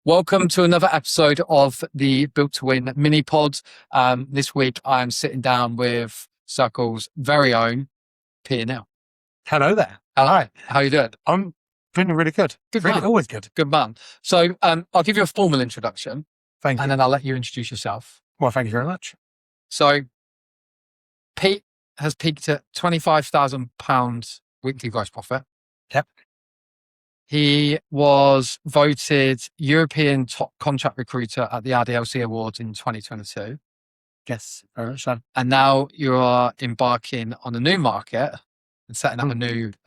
Welcome to another episode of the Built to Win mini pod. This week I'm sitting down with Circle's very own Peter Neale. Hello there. Hi. How you doing? I'm feeling really good. Good Really, man. always good. Good man. So I'll give you a formal introduction Thank and you. then I'll let you introduce yourself. Well, thank you very much. So Pete has peaked at £25,000 weekly gross profit. Yep. He was voted European Top Contract Recruiter at the RDLC Awards in 2022. Yes, very much so. And now you are embarking on a new market and setting up a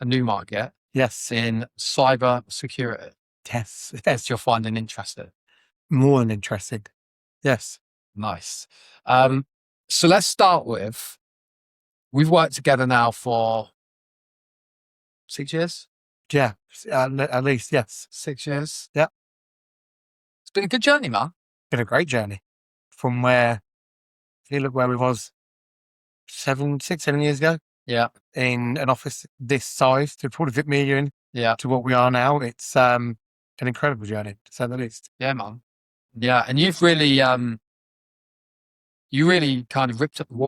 new market Yes. in cyber security, Yes. which you're finding interesting. More than interesting. Yes. Nice. So let's start with, we've worked together now for 6 years. Yeah. At least, yes. 6 years. Yeah. It's been a good journey, man. Been a great journey from where, if you look where we was 7 years ago Yeah. in an office this size to probably fit me and you in Yeah. to what we are now. It's an incredible journey, to say the least. Yeah, man. Yeah. And you've really, you really kind of ripped up the wall.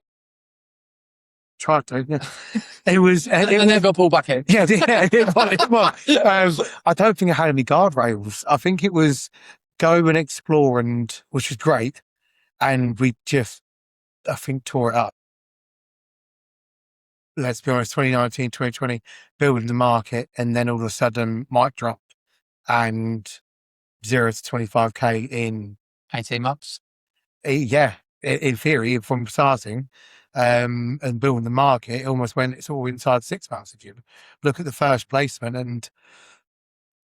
Tried to, yeah. It was, And then got pulled back in. yeah, it was. I don't think I had any guardrails. I think it was go and explore, and which was great. And we just, I think, tore it up. Let's be honest, 2019, 2020, building the market, and then all of a sudden, mic drop, and 0 to 25K in 18 months. Yeah, in theory, from starting and building the market, it almost went, it's all inside 6 months. If you look at the first placement, and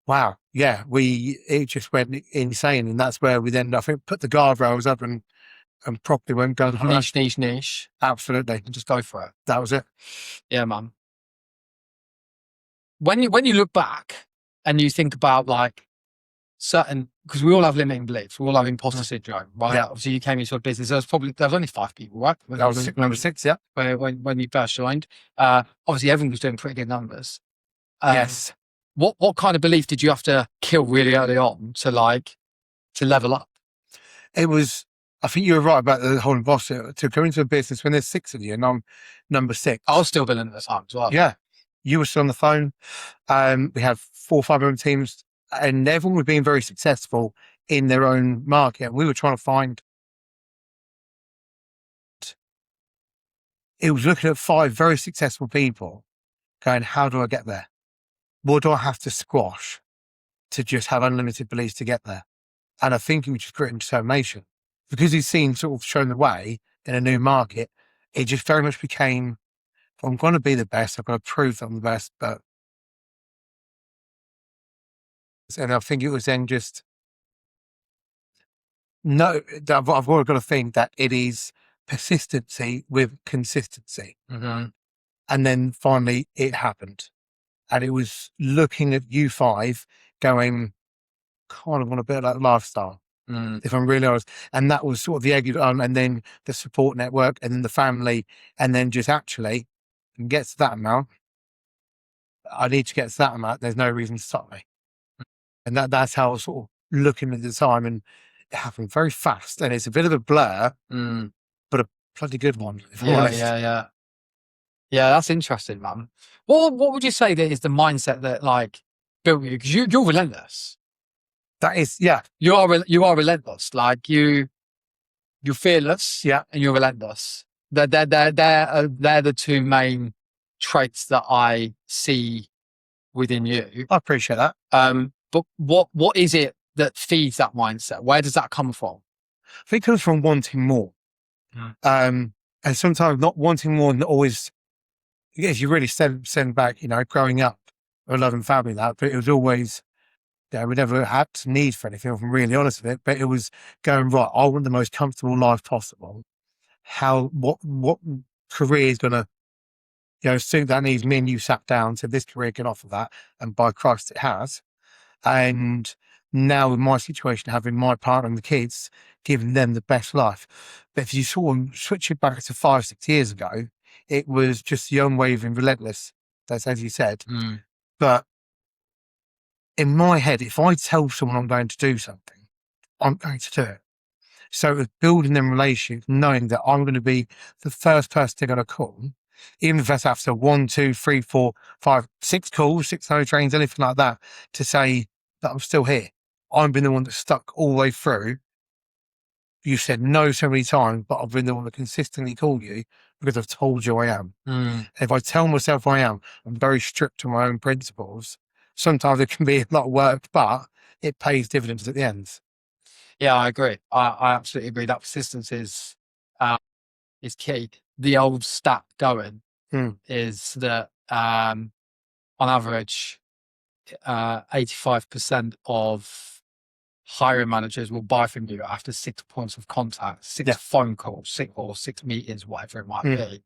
wow, yeah, it just went insane. And that's where we then, I think, put the guardrails up and properly went down. Niche. Absolutely. And just go for it. That was it. Yeah, man. When you look back and you think about like certain, because we all have limiting beliefs, we all have imposter syndrome, right? Yeah. Obviously, you came into a business. There was only 5 people, right? That was number 6, yeah. When you first joined, obviously everyone was doing pretty good numbers. Yes. What kind of belief did you have to kill really early on to level up? It was, I think you were right about the whole imposter. To go into a business when there's 6 of you and I'm number 6. I was still billing at the time as well. Yeah. You were still on the phone. We had 4 or 5 other teams, and everyone was being very successful in their own market. We were trying to find, it was looking at 5 very successful people going, how do I get there? What do I have to squash to just have unlimited beliefs to get there? And I think it was just grit and determination. Because he's sort of shown the way in a new market, it just very much became, if I'm going to be the best, I've got to prove that I'm the best. And I think it was then just, no, I've always got to think that it is persistency with consistency. Mm-hmm. And then finally it happened. And it was looking at U5 going, kind of want a bit of that lifestyle, if I'm really honest. And that was sort of the egg on, and then the support network, and then the family, and then just actually get to that amount. I need to get to that amount. There's no reason to stop me. And that's how I was sort of looking at the time, and it happened very fast. And it's a bit of a blur, but a bloody good one. If I'm honest. Yeah, that's interesting, man. What would you say that is the mindset that like built you? Because you're relentless. That is, yeah. You are relentless. Like you're fearless. Yeah. And you're relentless. They're the 2 main traits that I see within you. I appreciate that. But what is it that feeds that mindset? Where does that come from? I think it comes from wanting more. And sometimes not wanting more, and always, as you really send back, growing up, a loving family, but it was always, we never had need for anything, if I'm really honest with it, but it was going, right, I want the most comfortable life possible. What career is going to, suit that needs? Me and you sat down, said this career can offer that, and by Christ it has. And now in my situation, having my partner and the kids, giving them the best life. But if you switch it back to 5-6 years ago, it was just the unwavering relentless. That's as you said. But in my head, if I tell someone I'm going to do something, I'm going to do it. So it was building them relationships, knowing that I'm going to be the first person they're going to call, even if that's after 1, 2, 3, 4, 5, 6 calls, 6 no trains, anything like that, to say that I'm still here. I've been the one that stuck all the way through. You said no so many times, but I've been the one that consistently called you because I've told you I am. If I tell myself I am, I'm very strict on my own principles. Sometimes it can be a lot of work, but it pays dividends at the end. Yeah, I agree. I absolutely agree. That persistence is key. The old stat going is that on average, 85% of hiring managers will buy from you after 6 points of contact, 6 phone calls, 6 meetings, whatever it might be.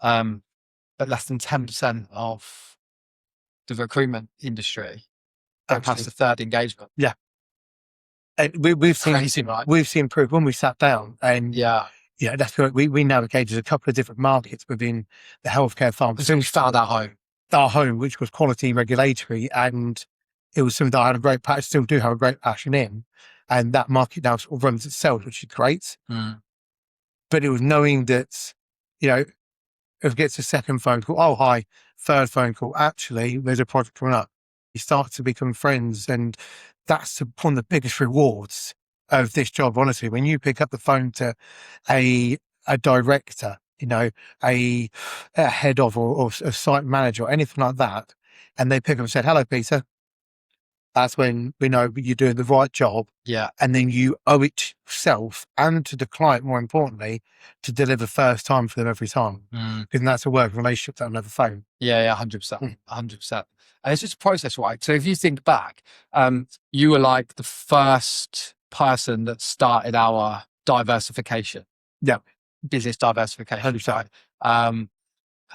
But less than 10% of the recruitment industry go past the third engagement. Yeah. And we've seen Crazy, right? We've seen proof when we sat down, and that's what we navigated a couple of different markets within the healthcare farm. So we found our home, which was quality regulatory, and it was something that I had a great passion, still do have a great passion in, and that market now sort of runs itself, which is great. But it was knowing that, if it gets a second phone call, oh hi, third phone call, actually there's a project coming up. You start to become friends, and that's one of the biggest rewards of this job. Honestly, when you pick up the phone to a director, a head of or a site manager or anything like that, and they pick up and said, "Hello, Peter." That's when we know you're doing the right job. Yeah. And then you owe it to yourself and to the client, more importantly, to deliver first time for them every time. Because that's a working relationship that I'll never phone. Yeah, 100%. 100%. And it's just a process, right? So if you think back, you were like the first person that started our diversification. Yeah. Business diversification. 100%. Right? And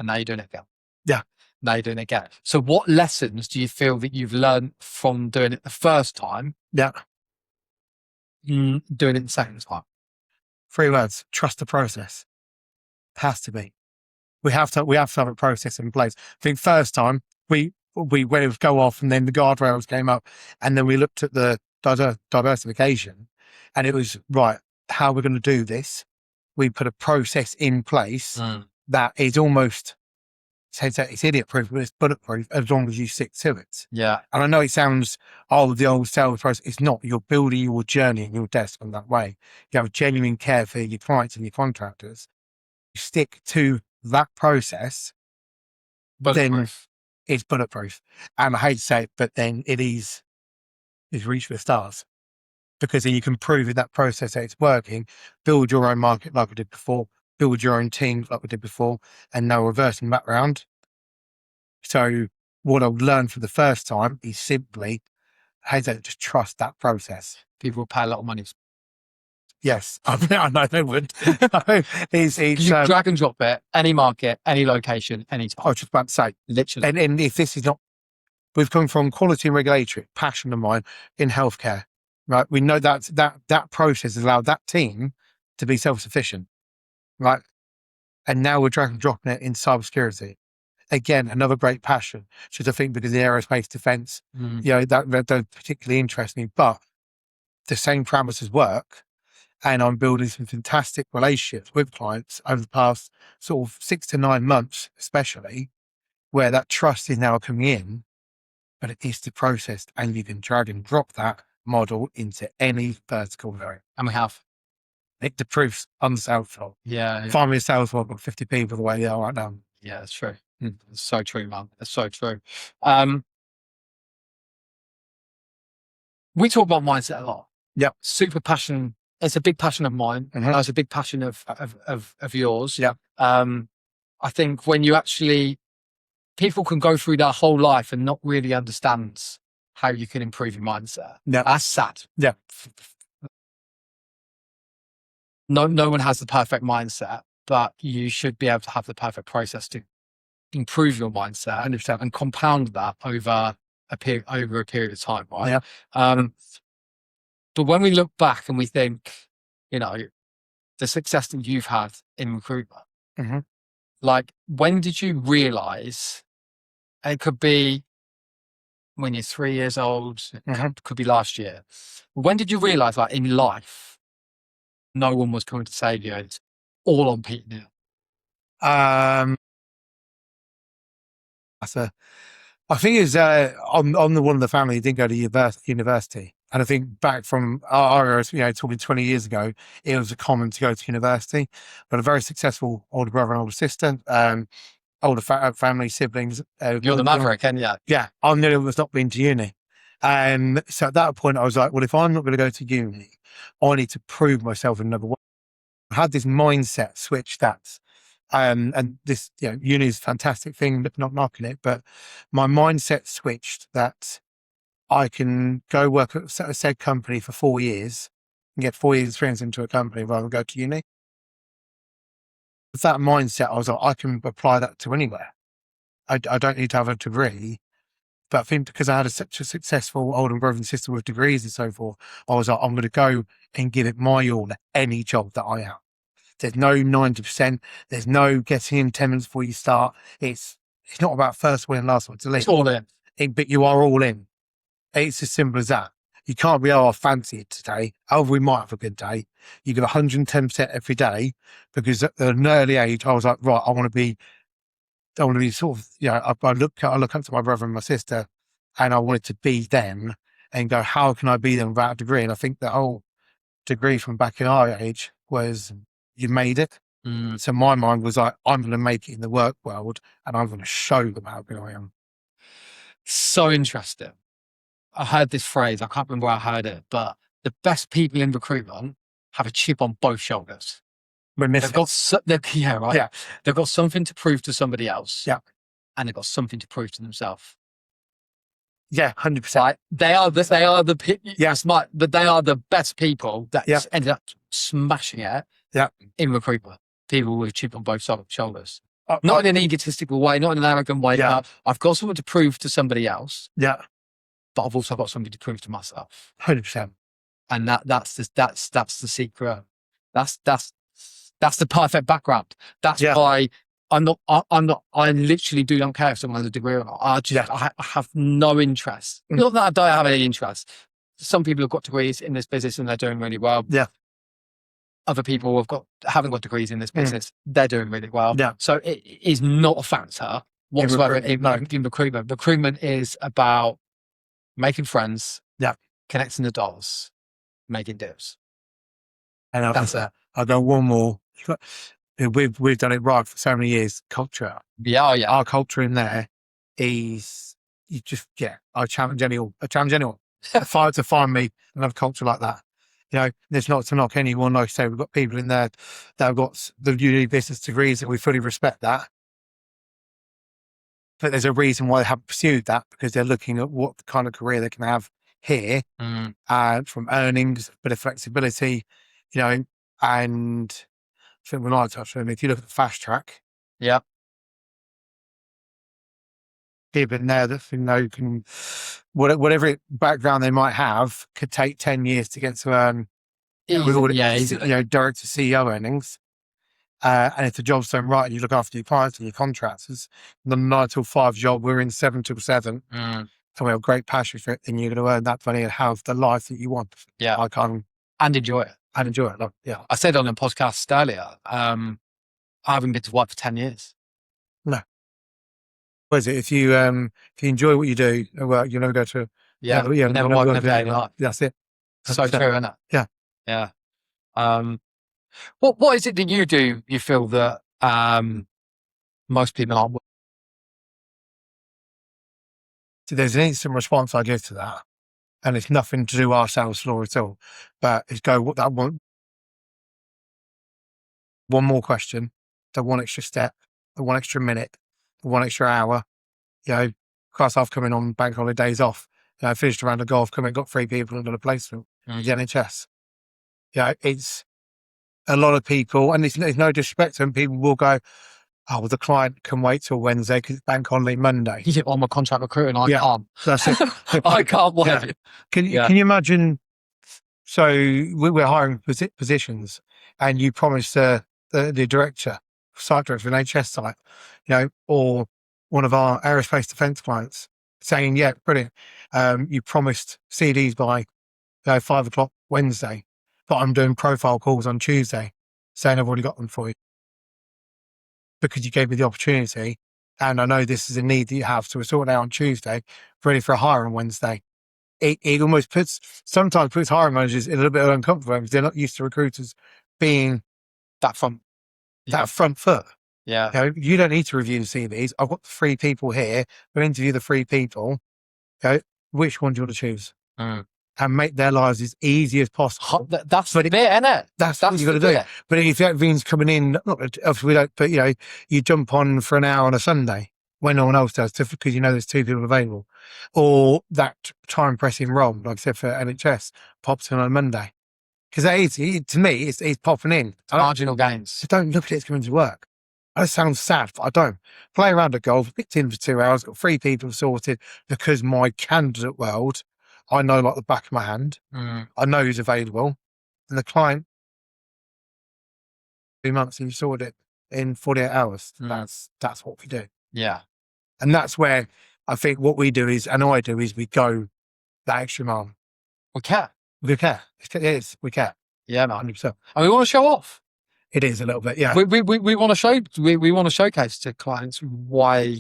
now you're doing it again. Yeah. Now you're doing it again. So what lessons do you feel that you've learned from doing it the first time? Yeah. Doing it the second time? 3 words: trust the process. Has to be. We have to have a process in place. I think first time we went to go off, and then the guardrails came up, and then we looked at the diversification, and it was right. How we're going to do this? We put a process in place that is almost, it's idiot proof, but it's bulletproof as long as you stick to it. Yeah. And I know it sounds, the old sales process. It's not. You're building your journey and your desk in that way. You have genuine care for your clients and your contractors. You stick to that process, then it's bulletproof. And I hate to say it, but then it's reach for the stars, because then you can prove in that process that it's working, build your own market like we did before, build your own team like we did before, and now reversing back round. So what I've learned for the first time is simply, just trust that process. People pay a lot of money. Yes, I know they would. It's you drag and drop it, any market, any location, any time. I was just about to say, literally. And if this is not, we've come from quality and regulatory, passion of mine in healthcare, right? We know that process has allowed that team to be self-sufficient, right? And now we're drag and dropping it in cybersecurity. Again, another great passion. Just I think because the aerospace defense, that don't particularly interest me, but the same parameters work. And I'm building some fantastic relationships with clients over the past sort of 6 to 9 months, especially, where that trust is now coming in, but it is the process, and you can drag and drop that model into any vertical area. And we have. The proof's on the sales floor. Yeah. Find me a sales floor, got 50 people the way they are right now. Yeah, that's true. It's so true, man. It's so true. We talk about mindset a lot. Yeah. Super passion. It's a big passion of mine. It's a big passion of yours. Yeah. I think when you actually, people can go through their whole life and not really understand how you can improve your mindset. Yeah. That's sad. Yeah. No one has the perfect mindset, but you should be able to have the perfect process to improve your mindset and compound that over a period of time, right? Yeah. But when we look back and we think, the success that you've had in recruitment, like, when did you realize, it could be when you're 3 years old, Mhm. could be last year. When did you realise, like in life, no one was coming to save you? It's all on Peter Neale. That's I think it's I'm the one of the family who didn't go to university, and I think back from our era, talking 20 years ago, it was common to go to university. But a very successful older brother and older sister, older family siblings. You're the maverick, and yeah, Yeah, I knew it was not been to uni. And so at that point, I was like, well, if I'm not going to go to uni, I need to prove myself in another way. I had this mindset switch and this, uni is a fantastic thing, not knocking it, but my mindset switched that I can go work at a said company for 4 years and get 4 years experience into a company rather than go to uni. With that mindset, I was like, I can apply that to anywhere. I don't need to have a degree. But I think because I had such a successful older brother and sister with degrees and so forth, I was like, I'm going to go and give it my all at any job that I am. There's no 90%. There's no getting in 10 minutes before you start. It's not about first win and last one to leave. it's all in. But you are all in. It's as simple as that. You can't be, I fancy it today. However, we might have a good day. You give 110% every day, because at an early age, I was like, right, I want to be sort of, I look up to my brother and my sister, and I wanted to be them and go, how can I be them without a degree? And I think the whole degree from back in our age was, you made it. So my mind was like, I'm going to make it in the work world, and I'm going to show them how good I am. So interesting. I heard this phrase, I can't remember where I heard it, but the best people in recruitment have a chip on both shoulders. They've got right. Yeah. They've got something to prove to somebody else. Yeah. And they've got something to prove to themselves. Yeah, 100%. Right? They are smart, but they are the best people that ended up smashing it. Yeah. In recruitment, people with a chip on both shoulders. Not in an egotistical way, not in an arrogant way. Yeah. I've got something to prove to somebody else. Yeah. But I've also got something to prove to myself. 100%. And that's the secret. That's the perfect background. That's why I literally don't care if someone has a degree or not. I have no interest. Not that I don't have any interest. Some people have got degrees in this business and they're doing really well. Yeah. Other people haven't got degrees in this business. They're doing really well. Yeah. So it is not a factor whatsoever in recruitment. Recruitment is about making friends. Yeah. Connecting the dots, making deals. And that's it. I'll go one more. We've done it right for so many years. Culture. Yeah. Our culture in there is, I challenge anyone. To find me another culture like that. There's not to knock anyone. Like I say, we've got people in there that have got the uni business degrees, that we fully respect that. But there's a reason why they haven't pursued that, because they're looking at what kind of career they can have here, from earnings, bit of flexibility, and I think when I touched on it, if you look at the fast track, people in there that can, whatever background they might have, could take 10 years to get to earn, direct to CEO earnings. And if the job's done right and you look after your clients and your contractors, the 9 till 5 job, we're in 7 till 7. And we have great passion for it, then you're going to earn that money and have the life that you want. Yeah. And enjoy it. Yeah. I said on a podcast earlier, I haven't been to work for 10 years. No. What is it? If you enjoy what you do, well, you'll never go to. Never work in a day in life. That's it. So true, isn't it? Yeah. Yeah. What is it that you do, you feel that most people aren't? So there's an instant response I give to that, and it's nothing to do with our sales floor at all, but it's one more question, the one extra step, the one extra minute, the one extra hour. Class I've come in on bank holidays off. I finished a round of golf, come in, got 3 people and done a placement in the NHS. It's a lot of people, and there's no disrespect to them. People will go, oh, well, the client can wait till Wednesday because it's bank holiday Monday. I'm a contract recruiter and I can't. That's it. I can't wait. Yeah. Can you imagine? So we're hiring positions, and you promise the director, site director of an NHS site, or one of our aerospace defence clients, saying, yeah, brilliant. You promised CDs by 5 o'clock Wednesday, but I'm doing profile calls on Tuesday saying I've already got them for you because you gave me the opportunity. And I know this is a need that you have. So we're sorting out on Tuesday, ready for a hire on Wednesday. It almost sometimes puts hiring managers in a little bit uncomfortable because they're not used to recruiters being that front foot. Yeah. You don't need to review the CVs. I've got the 3 people here. We'll interview the 3 people. Which one do you want to choose? And make their lives as easy as possible. That's the bit, isn't it? That's what you've got to do. But if that means coming in, obviously we don't, but you jump on for an hour on a Sunday when no one else does, because there's 2 people available, or that time pressing role, like I said for NHS, pops in on a Monday. Because that is, to me, it's popping in. Marginal gains. So don't look at it as coming to work. That sounds sad, but I don't. Play around at golf, picked in for 2 hours, got 3 people sorted because my candidate world, I know like the back of my hand. I know who's available. And the client, 2 months, and you sorted it in 48 hours. That's what we do. Yeah. And that's where I think what we do is, and I do, is we go that extra mile. We care. We care. It is. We care. Yeah, man. 100%. And we want to show off. It is a little bit, yeah. We want to show, we want to showcase to clients why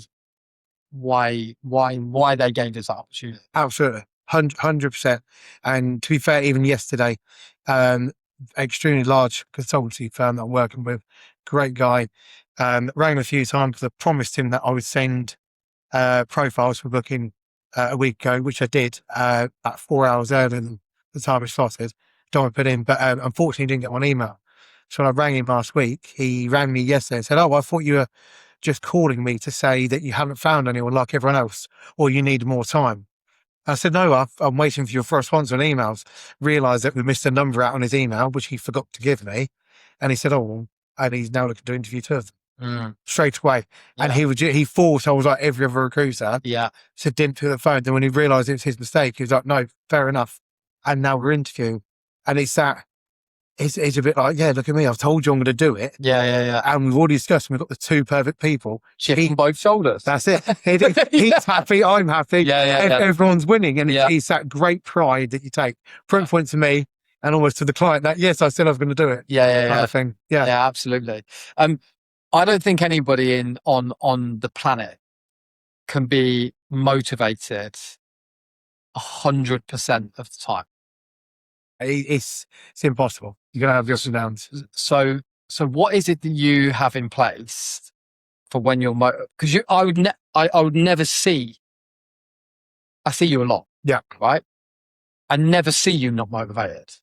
they gained this opportunity. Absolutely. 100%. And to be fair, even yesterday, extremely large consultancy firm that I'm working with, great guy, rang him a few times because I promised him that I would send profiles for booking a week ago, which I did about 4 hours earlier than the time I started. Don't want to put in, but unfortunately didn't get one email. So when I rang him last week, he rang me yesterday and said, "Oh, I thought you were just calling me to say that you haven't found anyone like everyone else, or you need more time." I said, "No, I'm waiting for your response on emails." Realised that we missed a number out on his email, which he forgot to give me. And he said, "Oh, well," and he's now looking to interview 2 of them straight away. Yeah. And he thought I was like every other recruiter. Yeah. So didn't pick the phone. Then when he realised it was his mistake, he was like, "No, fair enough." And now we're interviewing. And it's a bit like, yeah, look at me. I've told you I'm going to do it. Yeah. And we've already discussed, we've got the 2 perfect people. Shifting both shoulders. That's it. He's happy. I'm happy. Yeah. Everyone's winning. And it's that great pride that you take. Proof point to me and almost to the client that, yes, I said I was going to do it. Yeah. Thing. Yeah, absolutely. I don't think anybody on the planet can be motivated 100% of the time. It's impossible. You're going to have the ups and downs. So what is it that you have in place for when you're because I would never see. I see you a lot. Yeah. Right. I never see you not motivated.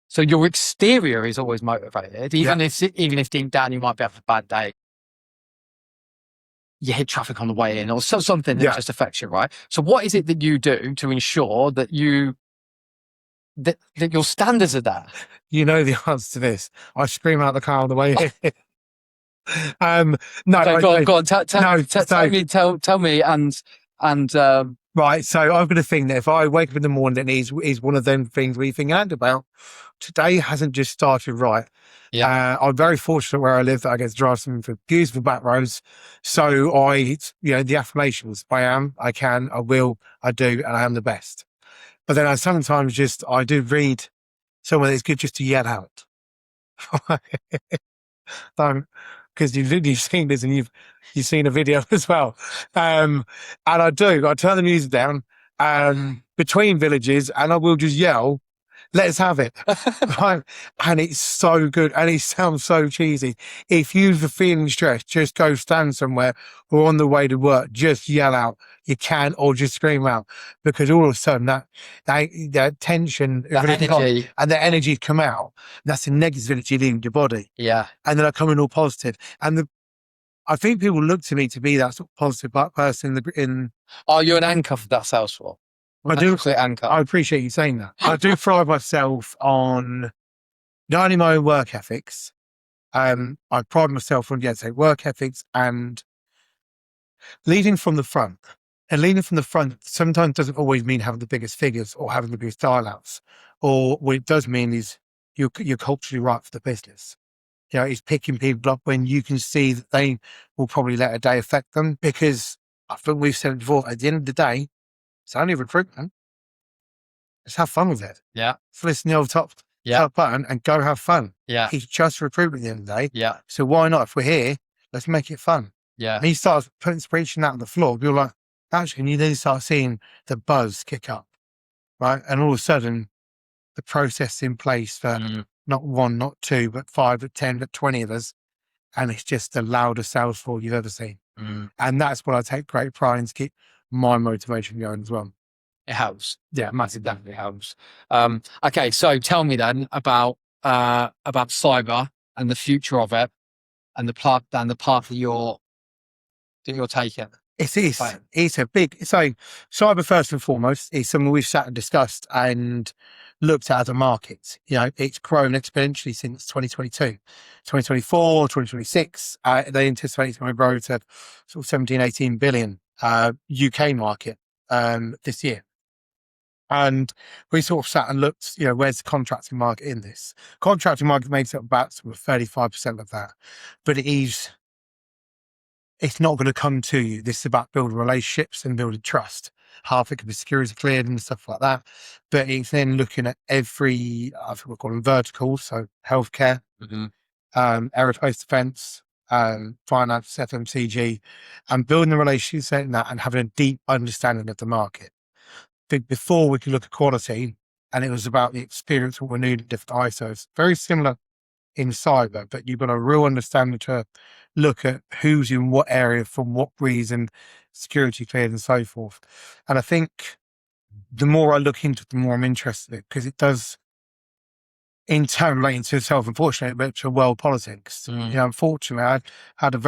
So your exterior is always motivated, even if deep down you might be having a bad day. You hit traffic on the way in, or something that just affects you, right? So what is it that you do to ensure that that your standards are there? You know the answer to this. I scream out the car on the way in. No, go on. Tell me, and right. So I've got a thing that if I wake up in the morning, and is one of them things where you think, and about today hasn't just started right. Yeah. I'm very fortunate where I live that I get to drive some beautiful back roads. So the affirmations, I am, I can, I will, I do, and I am the best. But then I sometimes I do read somewhere that's good just to yell out. Because you've seen this and you've seen a video as well. And I turn the music down between villages and I will just yell, "Let's have it." Right? And it's so good. And it sounds so cheesy. If you're feeling stressed, just go stand somewhere or on the way to work, just yell out. You can, or just scream out, because all of a sudden that tension energy and the energy come out. That's the negativity leaving your body. Yeah. And then I come in all positive. And I think people look to me to be that sort of positive person Are you an anchor for that sales floor? I do. Anchor. I appreciate you saying that. I do pride myself on not only my own work ethics. I pride myself on work ethics and leading from the front. And leading from the front sometimes doesn't always mean having the biggest figures or having the biggest dial-outs. Or what it does mean is you're culturally right for the business. It's picking people up when you can see that they will probably let a day affect them. Because I think we've said it before, at the end of the day, It's only recruitment. Let's have fun with it. Yeah. Listen the old top button and go have fun. Yeah. It's just recruitment at the end of the day. Yeah. So why not? If we're here, let's make it fun. Yeah. And he starts preaching that on the floor. You're like, actually, and you then start seeing the buzz kick up, right? And all of a sudden, the process in place for not one, not two, but 5, but 10, but 20 of us. And it's just the loudest sales floor you've ever seen. And that's what I take great pride in to keep my motivation going as well. It helps. Yeah, Massive, definitely helps. Okay, so tell me then about cyber and the future of it, and the path that you're taking. It's a big, so cyber first and foremost is something we've sat and discussed and looked at as a market. You know, it's grown exponentially since 2022, 2024, 2026. They anticipate it's going to grow to sort of 17, 18 billion UK market this year. And we sort of sat and looked, you know, where's the contracting market in this? Contracting market makes up about sort of 35% of that, but it's not going to come to you. This is about building relationships and building trust. Half it can be security cleared and stuff like that. But it's then looking at every, I think we'll call them verticals. So healthcare, aerospace defense, finance, FMCG, and building the relationships in that and having a deep understanding of the market. Before we could look at quality, and it was about the experience, what we need in different ISOs. Very similar in cyber, but you've got a real understanding to look at who's in what area, for what reason, security cleared and so forth. And I think the more I look into it, the more I'm interested in it, because it does in turn relate into itself, unfortunately, but to world politics. You know, unfortunately, I had a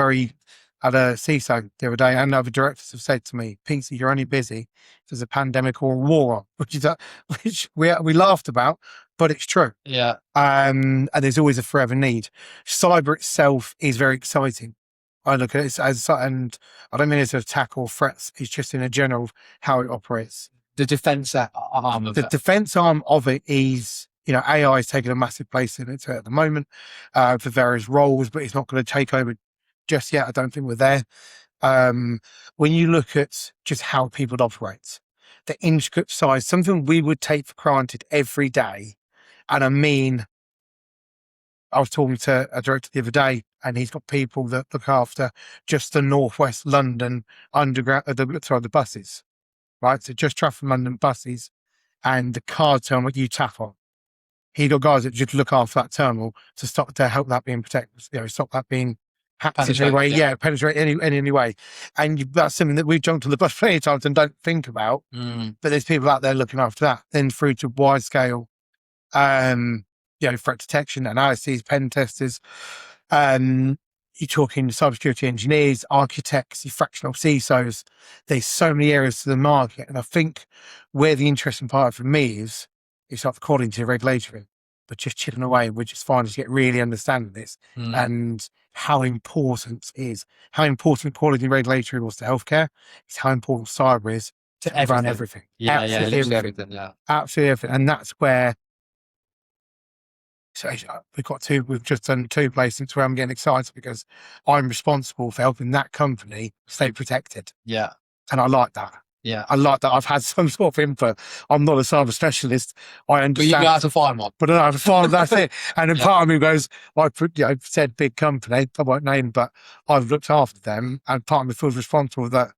CISO the other day, and other directors have said to me, Peter, you're only busy if there's a pandemic or a war on, which we laughed about, but it's true. Yeah. And there's always a forever need. Cyber itself is very exciting. I look at it as, and I don't mean it's an attack or threats, it's just in a general how it operates. The defense arm of it. The defense arm of it is, you know, AI is taking a massive place in it at the moment for various roles, but it's not going to take over just yet. I don't think we're there. When you look at just how people operate, the intricate size, something we would take for granted every day. And I mean, I was talking to a director the other day, and he's got people that look after just the Northwest London underground, the buses, right? So just Trafford London buses and the card terminal you tap on. He got guys that just look after that terminal to help that being protected, you know, stop that being penetrate any way. And that's something that we've jumped on the bus plenty of times and don't think about. But there's people out there looking after that. Then through to wide scale, you know, threat detection, analyses, pen testers. You're talking cybersecurity engineers, architects, your fractional CISOs. There's so many areas to the market. And I think where the interesting part for me is, it's not according to regulatory, but just chipping away, which is fine to get really understanding this and how important quality regulatory was to healthcare. It's how important cyber is to run everything. Absolutely everything. Yeah, absolutely everything. And that's where. So we've just done 2 placements where I'm getting excited because I'm responsible for helping that company stay protected. Yeah. And I like that. Yeah. I like that. I've had some sort of input. I'm not a cyber specialist. I understand. But you know how to find one. But I know how to find that's it. And then part of me goes, I've said big company, I won't name, but I've looked after them, and part of me feels responsible that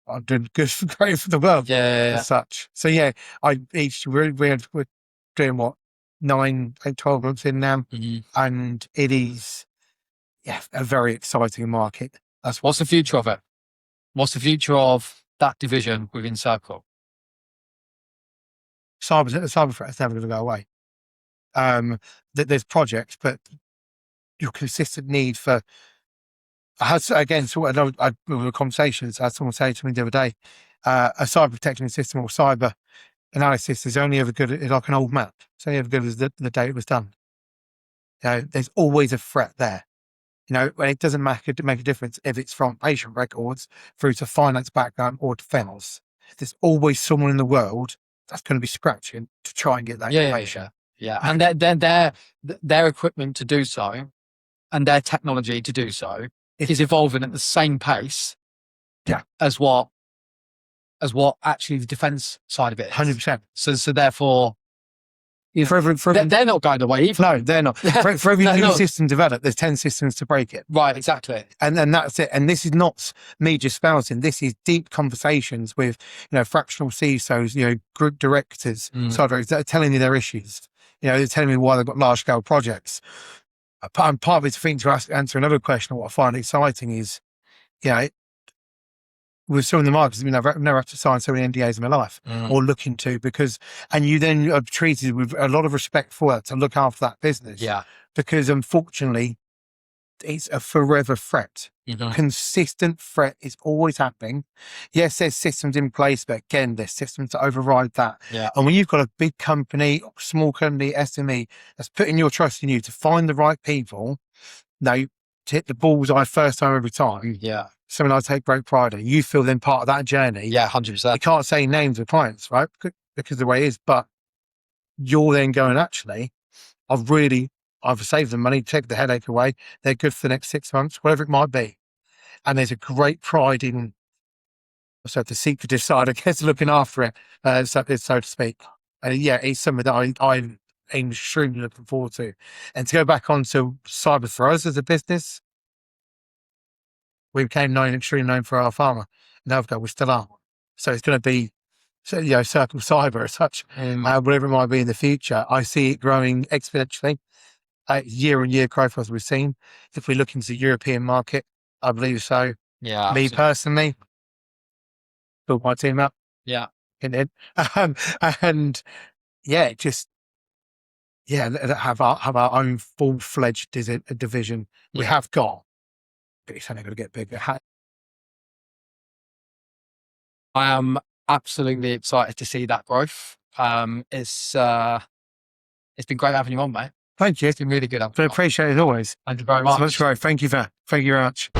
I'm doing great for the world as such. So yeah, we're doing what? 9, 8, 12 months in now, and it is a very exciting market. What's the future of it? What's the future of that division within Circle? Cyber threat is never going to go away. There's projects, but your consistent need for. I had again, conversations. I had someone say to me the other day, a cyber protection system or cyber analysis is only ever good like an old map. It's only ever good as the day it was done. You know, there's always a threat there. You know, and it doesn't make a difference if it's from patient records through to finance background or defense. There's always someone in the world that's going to be scratching to try and get that information. Yeah. And their equipment to do so and their technology to do so is evolving at the same pace as what as what actually the defense side of it is. 100%. So therefore, For every, they're not going away either. no, they're not. For every They're new not. system developed, there's 10 systems to break it. Right, exactly. And that's it. And this is not me just spouting. This is deep conversations with, fractional CISOs, group directors, side directors that are telling you their issues. They're telling me why they've got large scale projects. And part of it's thing to answer another question. What I find exciting is, with some of the markets, I've never had to sign so many NDAs in my life, or looking to, and you then are treated with a lot of respect for it to look after that business. Yeah. Because unfortunately, it's a forever threat. Consistent threat is always happening. Yes, there's systems in place, but again, there's systems to override that. Yeah. And when you've got a big company, small company, SME, that's putting your trust in you to find the right people, to hit the bullseye first time every time. Yeah. Something I take great pride in. You feel then part of that journey. Yeah, 100%. You can't say names of clients, right? Because the way it is, but you're then going, actually, I've saved them money, take the headache away. They're good for the next 6 months, whatever it might be. And there's a great pride in, the secretive side, I guess, looking after it, so to speak. It's something that I'm extremely looking forward to. And to go back onto cyber for us as a business, we became extremely known for our pharma. Now we still are. So it's going to be, Circle Cyber as such, whatever it might be in the future. I see it growing exponentially. Year-on-year growth as we've seen. If we look into the European market, I believe so. Yeah. Me personally, build my team up. Yeah. And have our own full-fledged division. We have got, but it's only going to get bigger. I am absolutely excited to see that growth. It's been great having you on, mate. Thank you. It's been really good. I appreciate it as always. Thank you very much. Thank you very much.